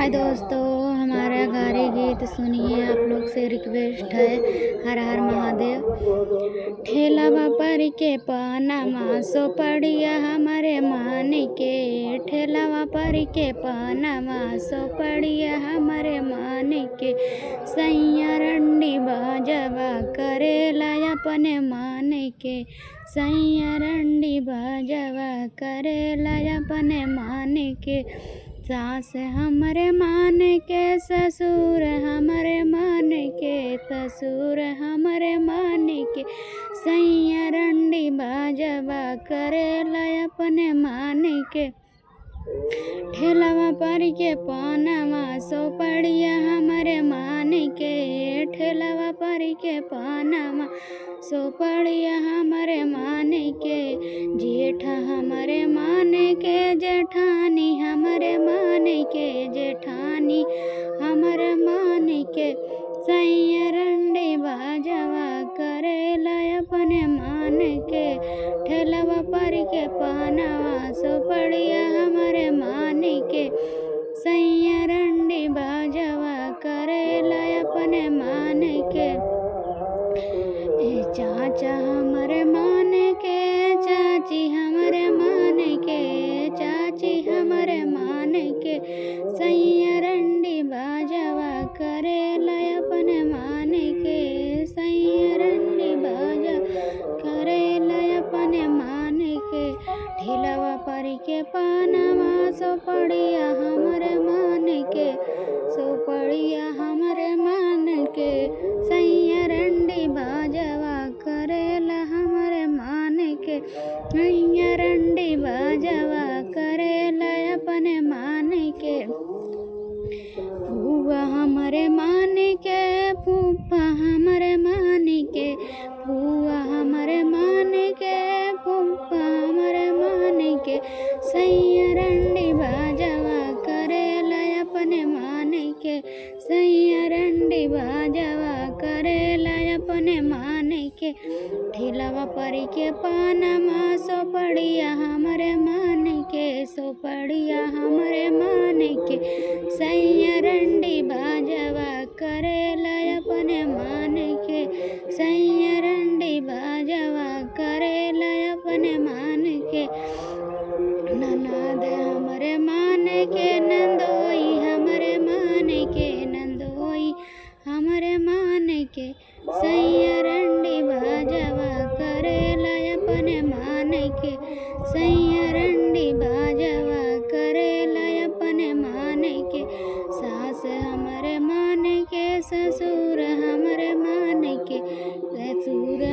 हाय दोस्तों, हमारा गारी गीत सुनिए। आप लोग से रिक्वेस्ट है। हर हर महादेव। ठेलावा पर के पनामा सो पड़िया हमारे मान के। ठेलावा पर के पनामा सो पड़िया हमारे मान के। सैया रंडी बाजवा करेला अपने मान के। सैया रंडी बाजवा करेला अपने मान के। सास हमरे मान के, ससुर हमरे मान के। ससुर हमरे मान के। सैया रंडी बाजवा करेला अपने मान के। ठेलावा पर के पनामा सो पड़िया हमारे मान के। ठेलावा पर के पनामा सो पड़िया हमारे मान के। जेठ हमारे मान के, जेठानी हमारे मान के। जेठानी हमारे मान के। सैया रंडी बाजवा करेला अपने मान के। ठेलावा पर के पनामा सो पड़िया हमारे मान के। सैया रंडी बाजवा करेला अपने मान के। चाचा हमारे मान के, चाची हमारे मान के। चाची हमारे मान के। सैया रंडी बाजवा करेला अपने मान के। सैया रंडी बाजवा करेला अपने मान के। ठेलावा पर के पनामा सो पड़िया हमारे मान के। सो पड़िया हमारे मान के। सैया रंडी बाजवा करेला हमारे मान के। सैया रंडी बाजवा करेला अपने मान के। फूफा हमारे मान के। फूफा हमारे मान के। फूफा हमारे मान के। फूफा हमारे मान के। सैया रंडी बाजवा करेला अपने मान के। सैया रंडी बाजवा करेला अपने मान के। ठेलावा पर के पनामा सो पड़िया हमारे मान के। सो पड़िया हमारे मान के। सैया रंडी बाजवा करेला अपने मान के। सैया रंडी बाजवा करेला अपने मान के। ननद हमारे मान के। नंदोई हमारे मान के। नंदोई हमारे मान के। सैया रंडी बाजवा करेला अपने मान के। सैया रंडी बाजवा करेला अपने मान के। सास हमारे मान के। ससुर हमारे मान के। ससुर